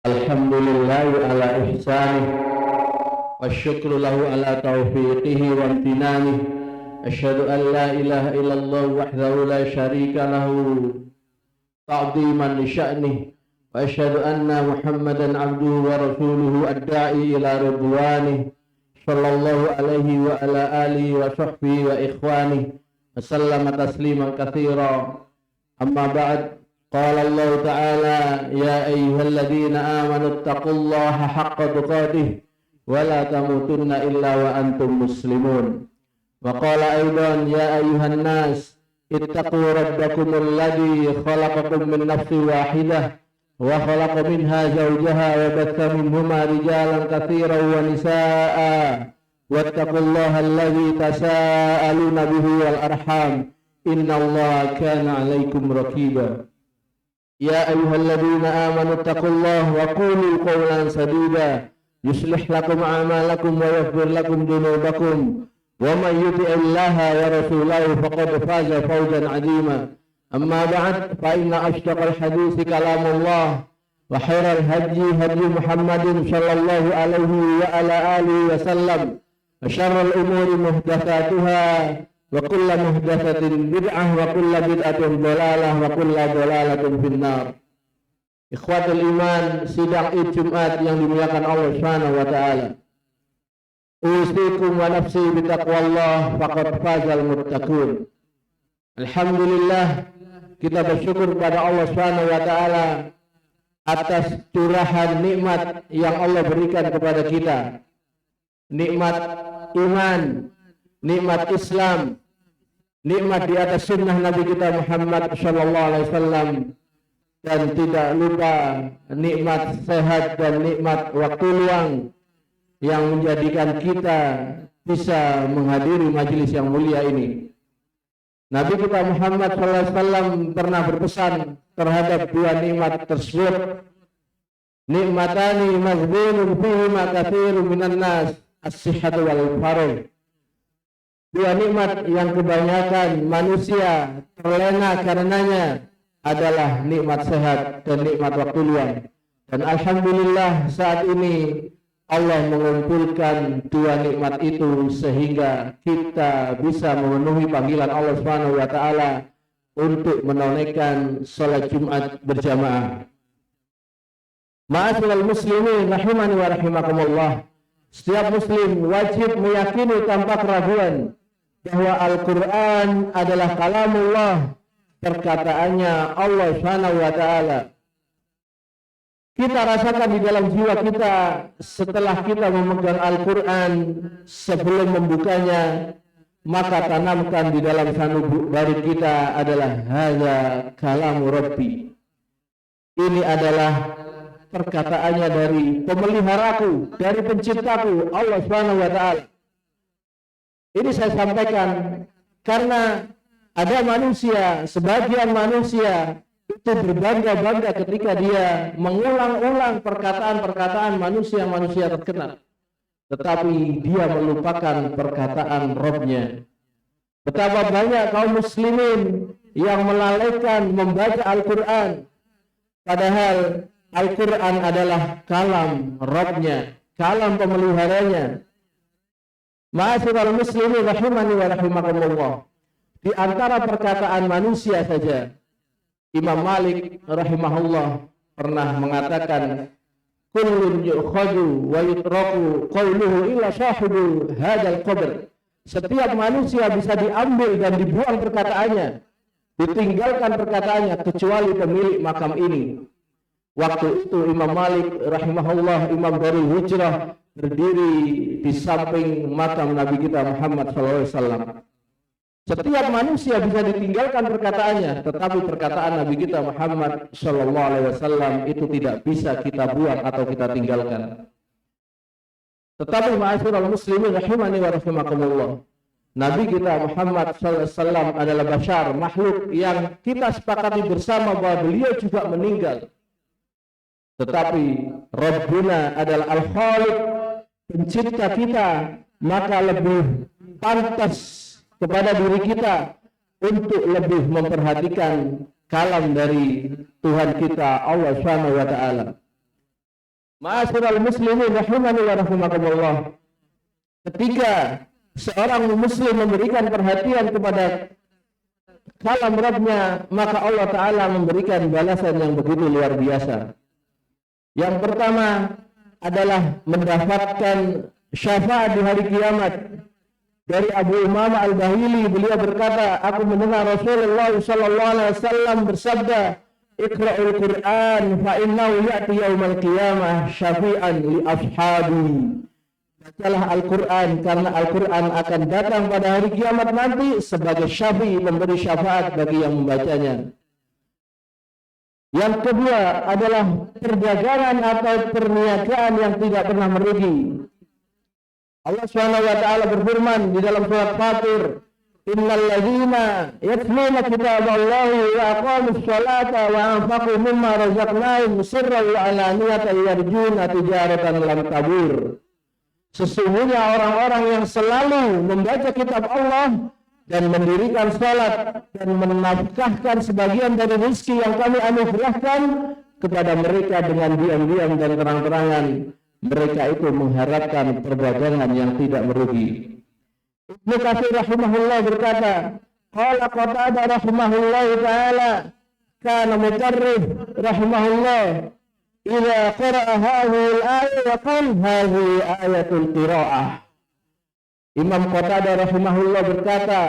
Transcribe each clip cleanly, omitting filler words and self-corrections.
Alhamdulillah ala ihsanih wa syukru lahu ala taufiqihi wa amtinanih. Asyhadu an la ilaha illallah wahdahu la syarika lahu ta'ziman li sya'nih, wa asyhadu anna Muhammadan abduhu wa rasuluhu ad-da'i ila ridwanih sallallahu alaihi wa ala alihi wa sahbihi wa ikhwanih wa sallama tasliman katsira. Amma ba'd. Qala Allah Ta'ala ya ayyuhalladzina amanu taqullaha haqqa tuqatih wa la tamutunna illa wa antum muslimun. Wa qala aidan ya ayyuhan nas ittaqu rabbakumul ladzi khalaqakum min nafsin wahidah wa khalaqa minha zawjaha wa batha minhuma rijalan katsiran wa nisaa'a wattaqullaha alladzi tasaaluna bihi wal arham innallaha kana 'alaikum raqiba. Ya ayyuhalladzina amanu taqullaha wa qulu qawlan sadida yuslih lakum a'malakum wa yaghfir lakum dhunubakum wa man yuti'illaha wa rasulahu faqad faza fawzan 'azima. Amma ba'd, fa inna ashdaqal hadithi kalamullah wa khairal hadyi hadyi Muhammadin sallallahu alaihi wa ala alihi wa sallam wa syarrul umuri muhdatsatuha wa kullu muhdatsatin bid'ah wa kullu bid'atin dhalalah wa kullu dhalalatin finnar. Ikhwatul iman, sidang Id Jumat yang dimuliakan Allah Subhanahu wa taala. Usikum wa nafsi bitaqwallah faqad fazal muttaqun. Alhamdulillah, kita bersyukur kepada Allah Subhanahu wa taala atas curahan nikmat yang Allah berikan kepada kita. Nikmat iman, nikmat Islam, nikmat di atas sunnah Nabi kita Muhammad sallallahu alaihi wasallam, dan tidak lupa nikmat sehat dan nikmat waktu luang yang menjadikan kita bisa menghadiri majelis yang mulia ini. Nabi kita Muhammad sallallahu alaihi wasallam pernah berpesan terhadap dua nikmat tersebut. Nikmatani maghbunun fihima katsirun minan nas, as-sihhatu wal faragh. Dua nikmat yang kebanyakan manusia terlena karenanya adalah nikmat sehat dan nikmat waktu luang. Dan alhamdulillah saat ini Allah mengumpulkan dua nikmat itu sehingga kita bisa memenuhi panggilan Allah Subhanahu wa taala untuk menunaikan salat Jumat berjamaah. Ma'asyiral muslimin rahimani wa rahimakumullah. Setiap muslim wajib meyakini tanpa keraguan bahwa Al-Quran adalah kalamullah, perkataannya Allah Subhanahu wa ta'ala. Kita rasakan di dalam jiwa kita setelah kita memegang Al-Quran sebelum membukanya, maka tanamkan di dalam sanubari kita adalah hadza kalamu Rabbi. Ini adalah perkataannya dari pemeliharaku, dari penciptaku, Allah Subhanahu wa ta'ala. Ini saya sampaikan karena ada manusia, sebagian manusia itu berbangga-bangga ketika dia mengulang-ulang perkataan-perkataan manusia-manusia terkenal, tetapi dia melupakan perkataan Rabb-nya. Betapa banyak kaum muslimin yang melalaikan membaca Al-Quran, padahal Al-Quran adalah kalam Rabb-nya, kalam pemeliharanya. Ma'asyiral muslimin rahimani wa rahimakumullah. Di antara perkataan manusia saja, Imam Malik rahimahullah pernah mengatakan, kullun yu'khadhu wa yutraku qawluhu illa sahibu hadzal qabr. Setiap manusia bisa diambil dan dibuang perkataannya, ditinggalkan perkataannya kecuali pemilik makam ini. Waktu itu Imam Malik rahimahullah, imam dari hijrah, berdiri di samping makam Nabi kita Muhammad SAW. Setiap manusia bisa ditinggalkan perkataannya, tetapi perkataan Nabi kita Muhammad SAW itu tidak bisa kita buang atau kita tinggalkan. Tetapi ma'asyiral muslimin rahimani wa rahimakumullah, Nabi kita Muhammad SAW adalah bashar, makhluk yang kita sepakati bersama bahwa beliau juga meninggal. Tetapi Rabbuna adalah Al-Khaliq, pencipta kita, maka lebih pantas kepada diri kita untuk lebih memperhatikan kalam dari Tuhan kita Allah Subhanahu wa taala. Ma'asyiral muslimin rahimani wa rahimakumullah. Ketika seorang muslim memberikan perhatian kepada kalam Rabbnya, maka Allah Ta'ala memberikan balasan yang begitu luar biasa. Yang pertama adalah mendapatkan syafaat di hari kiamat. Dari Abu Umamah Al-Bahili, beliau berkata, aku mendengar Rasulullah sallallahu alaihi wasallam bersabda, Iqra'ul Qur'an fa innahu ya'ti yaumal qiyamah syafi'an li ashabi. Bacalah Al-Quran karena Al-Quran akan datang pada hari kiamat nanti sebagai syafi', memberi syafaat bagi yang membacanya. Yang kedua adalah perdagangan atau perniagaan yang tidak pernah merugi. Allah Subhanahu wa taala berfirman di dalam surat Fatir, Innal ladzina yatluna kitaballahi wa aqamus sholata wa anfaqu mimma razaqnahum sirran wa alaniyatan yarjuna tijaratan lan tabur. Sesungguhnya orang-orang yang selalu membaca kitab Allah dan mendirikan salat dan menafkahkan sebagian dari rezeki yang kami anugerahkan kepada mereka dengan diam-diam dan terang-terangan, mereka itu mengharapkan perdagangan yang tidak merugi. Ibnu Katsir rahimahullah berkata, qala Qatadah rahimahullah taala, kana Mutarrif rahimahullah idza qara'a hadhihi al-ayah wa qala hadhihi ayatul qira'ah. Imam Qatadah rahimahullah berkata,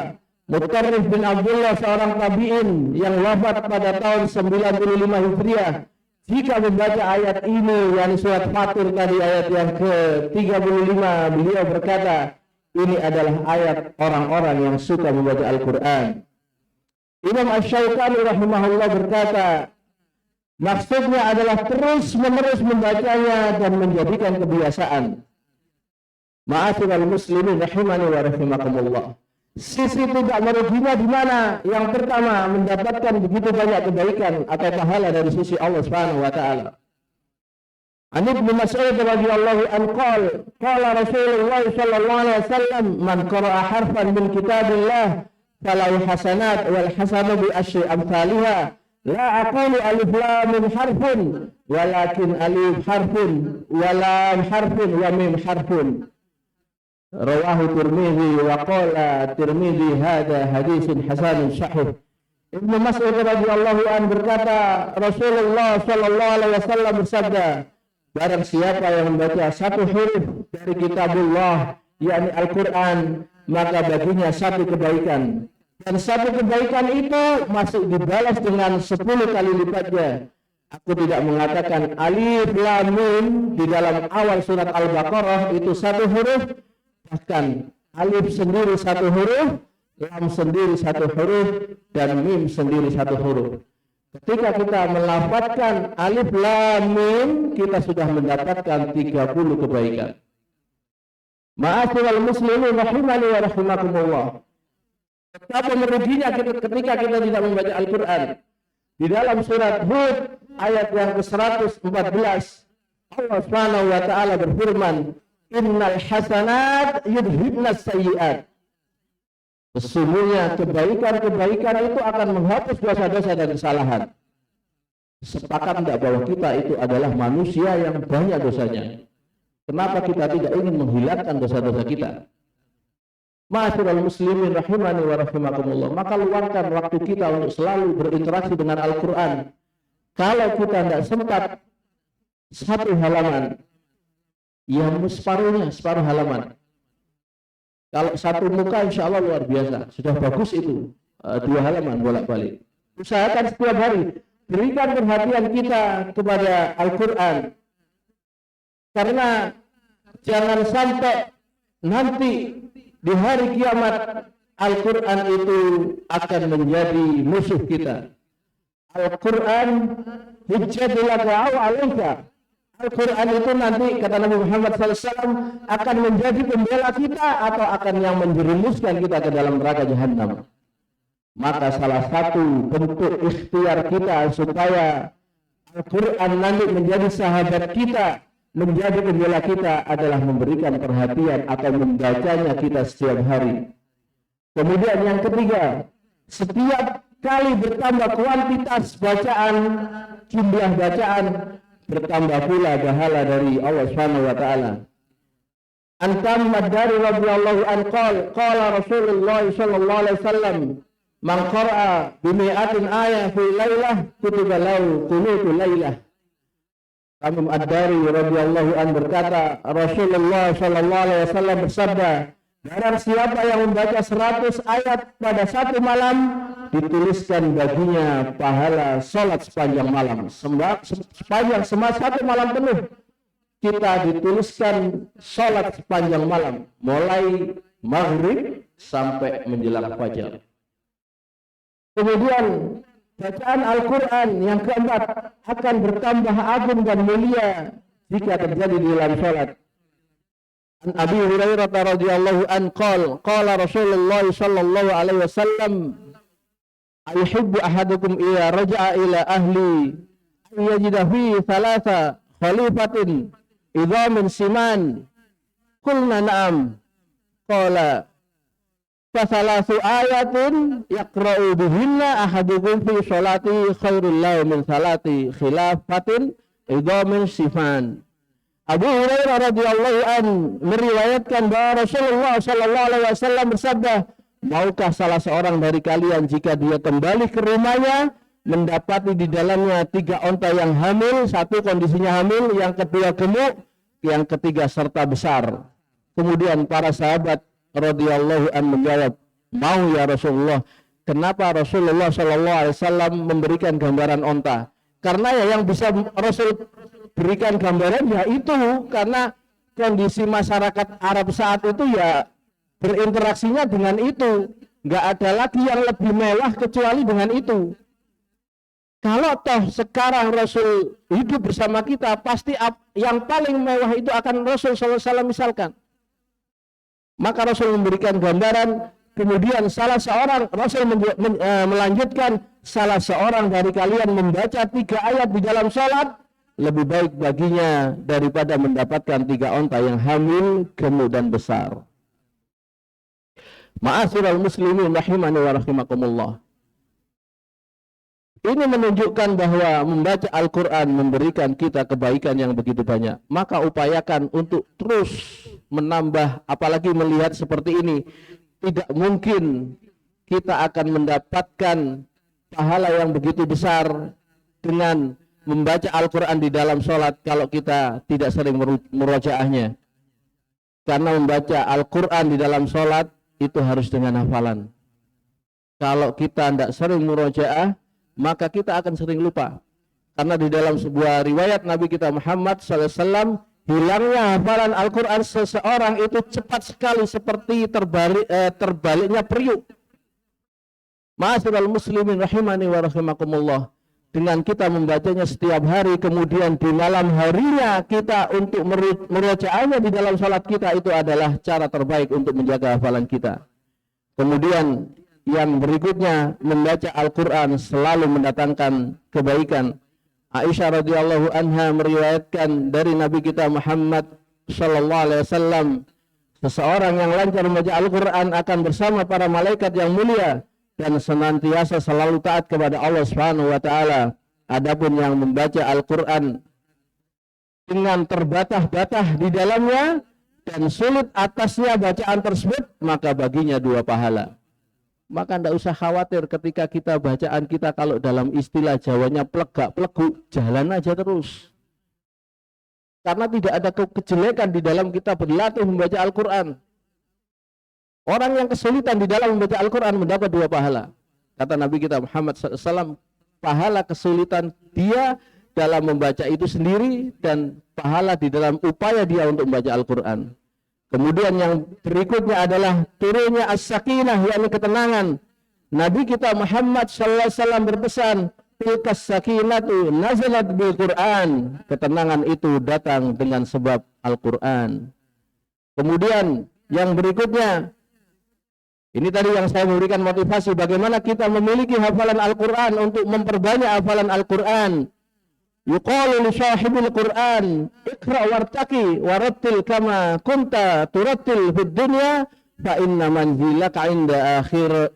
Mutarrif bin Abdullah seorang tabi'in yang wafat pada tahun 95 Hijriah, jika membaca ayat ini, yang surat Fatir tadi ayat yang ke-35, beliau berkata, ini adalah ayat orang-orang yang suka membaca Al-Quran. Imam Asy-Syaukani rahimahullah berkata, maksudnya adalah terus-menerus membacanya dan menjadikan kebiasaan. Ma'asyiral muslimin rahimani wa rahimakumullah. Sisi tidak meruginya di mana? Yang pertama, mendapatkan begitu banyak kebaikan atau pahala dari sisi Allah Subhanahu wa taala. An Ibnu Mas'ud radhiyallahu anhu qala Rasulullah sallallahu alaihi wasallam, man qara'a harfan min kitabillah falahu hasanat wal hasanatu bi asyri amsalha. La aqulu alif lam mim harfun walakin alif harfun wa lam harfun wa mim harfun. Rawahu Tirmidzi wa qala Tirmidzi hadza hadisun hasanun sahih. Ibnu Mas'ud radhiyallahu anhu berkata, Rasulullah sallallahu alaihi wasallam bersabda, barang siapa yang membaca satu huruf dari kitabullah, yakni Al-Quran, maka baginya satu kebaikan. Dan satu kebaikan itu masih dibalas dengan 10 kali lipatnya. Aku tidak mengatakan alif lam mim di dalam awal surat Al-Baqarah itu satu huruf, bahkan alif sendiri satu huruf, lam sendiri satu huruf, dan mim sendiri satu huruf. Ketika kita melafadzkan alif lam mim, kita sudah mendapatkan 30 kebaikan. Ma'asyiral muslimin rahimani wa rahimakumullah. Betapa meruginya ketika kita tidak membaca Al-Quran. Di dalam surat Hud ayat yang ke-114, Allah Subhanahu wa taala berfirman, Innal hasanat yudhibnas sayyi'at. Sesungguhnya kebaikan-kebaikan itu akan menghapus dosa-dosa dan kesalahan. Sepakat tidak bahwa kita itu adalah manusia yang banyak dosanya? Kenapa kita tidak ingin menghilangkan dosa-dosa kita? Ma'asyiral muslimin rahimani wa rahimakumullah. Maka luangkan waktu kita untuk selalu berinteraksi dengan Al-Quran. Kalau kita tidak sempat satu halaman, ya separuh halaman. Kalau satu muka insya Allah luar biasa, sudah bagus itu, 2 halaman bolak-balik. Usahakan setiap hari, berikan perhatian kita kepada Al-Quran. Karena jangan sampai nanti di hari kiamat Al-Quran itu akan menjadi musuh kita. Al-Quran hujjatul laka aw alaika. Al-Quran itu nanti kata Nabi Muhammad SAW akan menjadi pembela kita atau akan yang menjerumuskan kita ke dalam neraka jahanam. Maka salah satu bentuk ikhtiar kita supaya Al-Quran nanti menjadi sahabat kita, menjadi pembela kita adalah memberikan perhatian atau membacanya kita setiap hari. Kemudian yang ketiga, setiap kali bertambah kuantitas bacaan, jumlah bacaan, bertambah pula pahala dari Allah Subhanahu wa taala. Antam Madari radhiyallahu anhu qala Rasulullah sallallahu alaihi wasallam man qara'a bi mi'atin ayah fi lailah kutiba lahu qunutul lailah. Tamim Ad-Dari radhiyallahu anhu berkata, Rasulullah sallallahu alaihi wasallam bersabda, barang siapa yang membaca 100 ayat pada satu malam, dituliskan baginya pahala salat sepanjang malam. Sepanjang satu malam penuh kita dituliskan salat sepanjang malam, mulai maghrib sampai menjelang fajar. Kemudian bacaan Al-Quran yang keempat akan bertambah agung dan mulia jika terjadi di dalam salat. An Abi Hurairah radhiyallahu anhu qala Rasulullah sallallahu alaihi wasallam, ayuhibbu ahadukum idza raja'a ila ahli yajida fi thalatha khalifatin idhamin siman. Qulna na'am. Qala fasalasu ayatin yaqra'u bihinna ahadukum fi sholati khairul lahu min salati khilafatin idhamin siman. Abu Hurairah radhiyallahu anhu meriwayatkan bahwa Rasulullah sallallahu alaihi wasallam bersabda, maukah salah seorang dari kalian jika dia kembali ke rumahnya mendapati di dalamnya 3 onta yang hamil, satu kondisinya hamil, yang kedua gemuk, yang ketiga serta besar. Kemudian para sahabat radhiyallahu anhu menjawab, mau ya Rasulullah. Kenapa Rasulullah sallallahu alaihi wasallam memberikan gambaran onta? Karena ya yang bisa Rasul berikan gambaran ya itu, karena kondisi masyarakat Arab saat itu ya berinteraksinya dengan itu, nggak ada lagi yang lebih mewah kecuali dengan itu. Kalau toh sekarang Rasul hidup bersama kita, pasti yang paling mewah itu akan Rasul SAW misalkan. Maka Rasul memberikan gambaran, kemudian salah seorang, Rasul melanjutkan, salah seorang dari kalian membaca 3 ayat di dalam sholat, lebih baik baginya daripada mendapatkan 3 onta yang hamil, gemuk dan besar. Ma'asyiral muslimin rahimani wa rahimakumullah. Ini menunjukkan bahwa membaca Al-Quran memberikan kita kebaikan yang begitu banyak. Maka upayakan untuk terus menambah, apalagi melihat seperti ini. Tidak mungkin kita akan mendapatkan pahala yang begitu besar dengan membaca Al-Quran di dalam sholat kalau kita tidak sering murojaahnya. Karena membaca Al-Quran di dalam sholat itu harus dengan hafalan. Kalau kita tidak sering murojaah, maka kita akan sering lupa. Karena di dalam sebuah riwayat Nabi kita Muhammad SAW, hilangnya hafalan Al-Quran seseorang itu cepat sekali seperti terbaliknya periuk. Ma'asyiral muslimin rahimani wa rahimakumullah. Dengan kita membacanya setiap hari, kemudian di malam harinya kita untuk merojaahnya di dalam salat kita, itu adalah cara terbaik untuk menjaga hafalan kita. Kemudian yang berikutnya, membaca Al-Quran selalu mendatangkan kebaikan. Aisyah radhiyallahu anha meriwayatkan dari Nabi kita Muhammad sallallahu alaihi wasallam, seseorang yang lancar membaca Al-Quran akan bersama para malaikat yang mulia dan senantiasa selalu taat kepada Allah Subhanahu wa taala. Adapun yang membaca Al-Quran dengan terbatah-batah di dalamnya dan sulit atasnya bacaan tersebut, maka baginya 2 pahala. Maka tidak usah khawatir ketika kita bacaan kita, kalau dalam istilah Jawanya plegak-plegu, jalan aja terus. Karena tidak ada kejelekan di dalam kita berlatih membaca Al-Quran. Orang yang kesulitan di dalam membaca Al-Quran mendapat 2 pahala. Kata Nabi kita Muhammad SAW, pahala kesulitan dia dalam membaca itu sendiri dan pahala di dalam upaya dia untuk membaca Al-Quran. Kemudian yang berikutnya adalah turunnya as-sakinah, yakni ketenangan. Nabi kita Muhammad sallallahu alaihi wasallam berpesan, tilkas sakinatu nazalat bil Quran. Ketenangan itu datang dengan sebab Al-Quran. Kemudian yang berikutnya, ini tadi yang saya memberikan motivasi bagaimana kita memiliki hafalan Al-Quran untuk memperbanyak hafalan Al-Quran. Yuqalu li sahibil Qur'an iqra wartaqi warattil kama kunta turattil fid dunya fa inna manzilaka inda akhir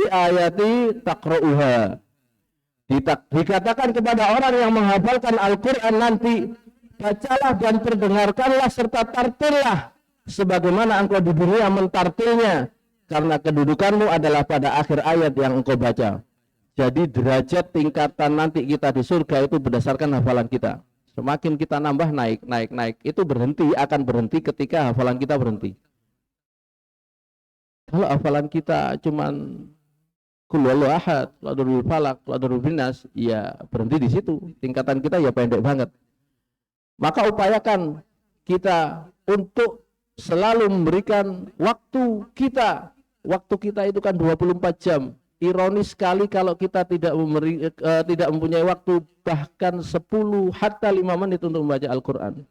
ayati taqra'uha. Dikatakan kepada orang yang menghafalkan Al-Quran nanti, bacalah dan perdengarkanlah serta tartillah sebagaimana engkau di dunia mentartilnya, karena kedudukanmu adalah pada akhir ayat yang engkau baca. Jadi derajat tingkatan nanti kita di surga itu berdasarkan hafalan kita. Semakin kita nambah naik. Itu akan berhenti ketika hafalan kita berhenti. Kalau hafalan kita cuman Qul huwallahu ahad, qul a'udzu falaq, qul a'udzu binnas, ya berhenti di situ. Tingkatan kita ya pendek banget. Maka upayakan kita untuk selalu memberikan waktu kita. Waktu kita itu kan 24 jam. Ironis sekali kalau kita tidak mempunyai waktu bahkan 10 hatta 5 menit untuk membaca Al-Qur'an.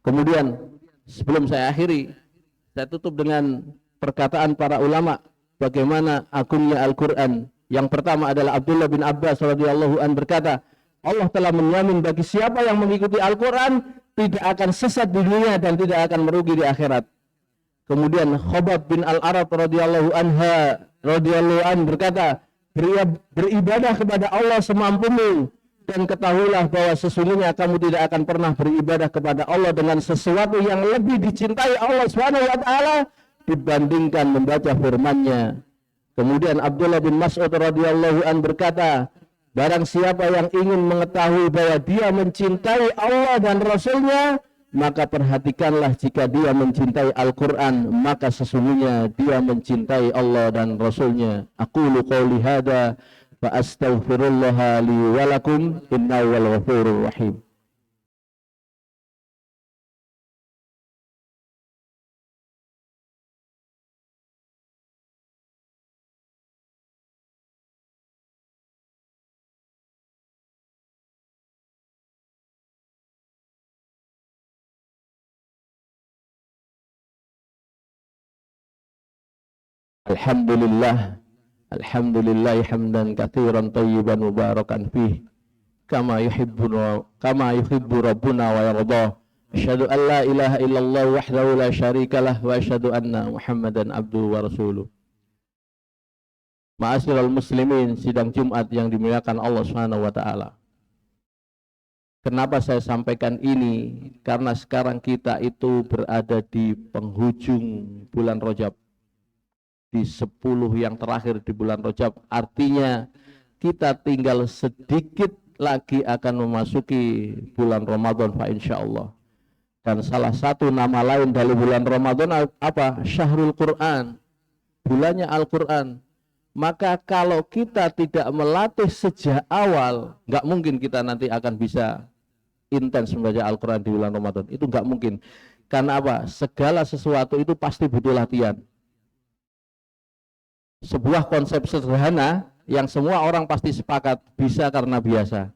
Kemudian sebelum saya akhiri, saya tutup dengan perkataan para ulama bagaimana agungnya Al-Qur'an. Yang pertama adalah Abdullah bin Abbas radhiyallahu an berkata, Allah telah menjamin bagi siapa yang mengikuti Al-Qur'an tidak akan sesat di dunia dan tidak akan merugi di akhirat. Kemudian Khobab bin Al-Arab radhiyallahu an berkata, beribadah kepada Allah semampumu dan ketahuilah bahwa sesungguhnya kamu tidak akan pernah beribadah kepada Allah dengan sesuatu yang lebih dicintai Allah Subhanahu wa taala dibandingkan membaca firman-Nya. Kemudian Abdullah bin Mas'ud radhiyallahu an berkata, barang siapa yang ingin mengetahui bahwa dia mencintai Allah dan Rasul-Nya, maka perhatikanlah jika dia mencintai Al-Quran, maka sesungguhnya dia mencintai Allah dan Rasul-Nya. Aqulu qawli hadza wa astaghfirullaha li wa lakum innahu wal ghafurur rahim. Alhamdulillah hamdan katsiran thayyiban mubarakan fih kama yuhibbu rabbuna wa yarda. Asyhadu an la ilaha illallah wahdahu la syarikalah wa asyhadu anna Muhammadan abduhu wa rasuluh. Ma'asyiral muslimin, sidang Jumat yang dimuliakan Allah Subhanahu wa taala. Kenapa saya sampaikan ini? Karena sekarang kita itu berada di penghujung bulan Rajab, di 10 yang terakhir di bulan Rajab. Artinya kita tinggal sedikit lagi akan memasuki bulan Ramadan fa insyaallah. Dan salah satu nama lain dari bulan Ramadan apa? Syahrul Quran, bulannya Al-Quran. Maka kalau kita tidak melatih sejak awal, nggak mungkin kita nanti akan bisa intens membaca Al-Quran di bulan Ramadan. Itu nggak mungkin. Karena apa? Segala sesuatu itu pasti butuh latihan. Sebuah konsep sederhana yang semua orang pasti sepakat, bisa karena biasa.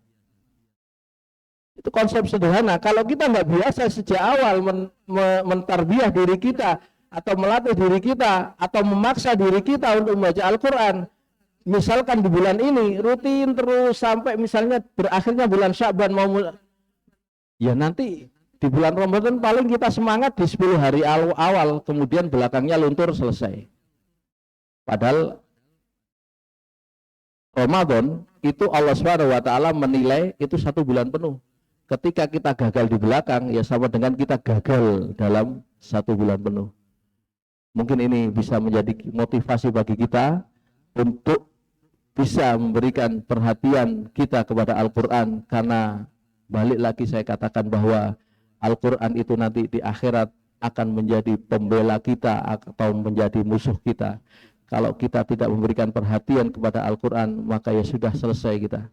Itu konsep sederhana. Kalau kita nggak biasa sejak awal mentarbiyah diri kita atau melatih diri kita atau memaksa diri kita untuk membaca Al-Quran, misalkan di bulan ini rutin terus sampai misalnya berakhirnya bulan Sya'ban ya nanti di bulan Ramadan paling kita semangat di 10 hari awal, kemudian belakangnya luntur selesai. Padahal Ramadan itu Allah Subhanahu wa taala menilai itu 1 bulan penuh. Ketika kita gagal di belakang, ya sama dengan kita gagal dalam 1 bulan penuh. Mungkin ini bisa menjadi motivasi bagi kita untuk bisa memberikan perhatian kita kepada Al-Quran. Karena balik lagi saya katakan bahwa Al-Quran itu nanti di akhirat akan menjadi pembela kita atau menjadi musuh kita. Kalau kita tidak memberikan perhatian kepada Al-Quran, maka ya sudah selesai kita.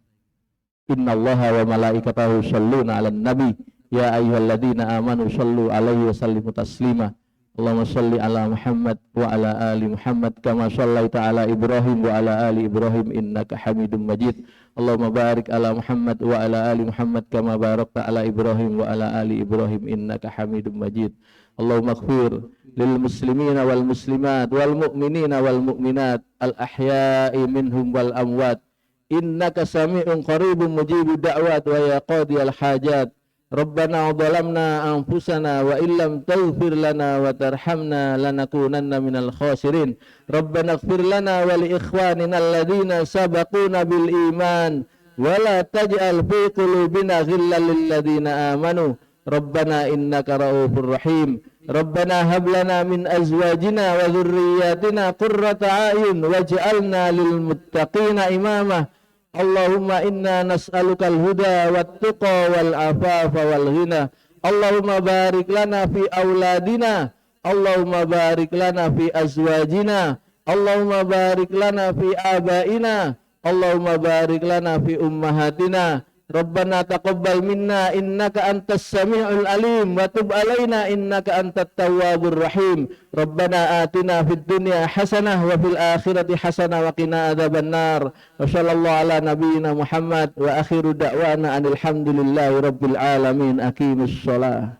Innallaha wa malaikatahu yusholluna 'alan nabi ya ayyuhalladzina amanu shollu 'alaihi wa sallimu taslima. Allahumma sholli 'ala Muhammad wa 'ala ali Muhammad kama shallaita 'ala Ibrahim wa 'ala ali Ibrahim innaka Hamidum Majid. Allahumma barik 'ala Muhammad wa 'ala ali Muhammad kama barakta 'ala Ibrahim wa 'ala ali Ibrahim innaka Hamidum Majid. Allahumma ighfir lil muslimina wal muslimat wal mu'minina wal mu'minat al ahya'i minhum wal amwat innaka sami'un qaribun mujibud da'wat wa ya qadiyal hajat Rabbana zalamna anfusana wa illam taghfir lana wa tarhamna lanakunanna minal khasirin. Rabbana ighfir lana wa li ikhwanina alladhina sabaquna bil iman wa la taj'al fi qulubina ghillan lil ladzina amanu. Rabbana innaka ra'ufur rahim. Rabbana hab lana min azwajina wa dhurriyyatina qurrata a'yun waj'alna lil muttaqina imama. Allahumma inna nas'alukal huda wat tuqa wal afafa wal ghina. Allahumma barik lana fi auladina. Allahumma barik lana fi azwajina. Allahumma barik lana fi abaina. Allahumma barik lana fi ummahatina. Rabbana taqabbal minna innaka antas sami'ul alim wa tub alaina innaka antat tawwabur rahim. Rabbana atina fid dunya hasanah wa fil akhirati hasanah wa qina adzabannar. Wa sallallahu ala nabiyyina Muhammad wa akhiru da'wana anil hamdulillahi rabbil alamin. Aqimus shalah.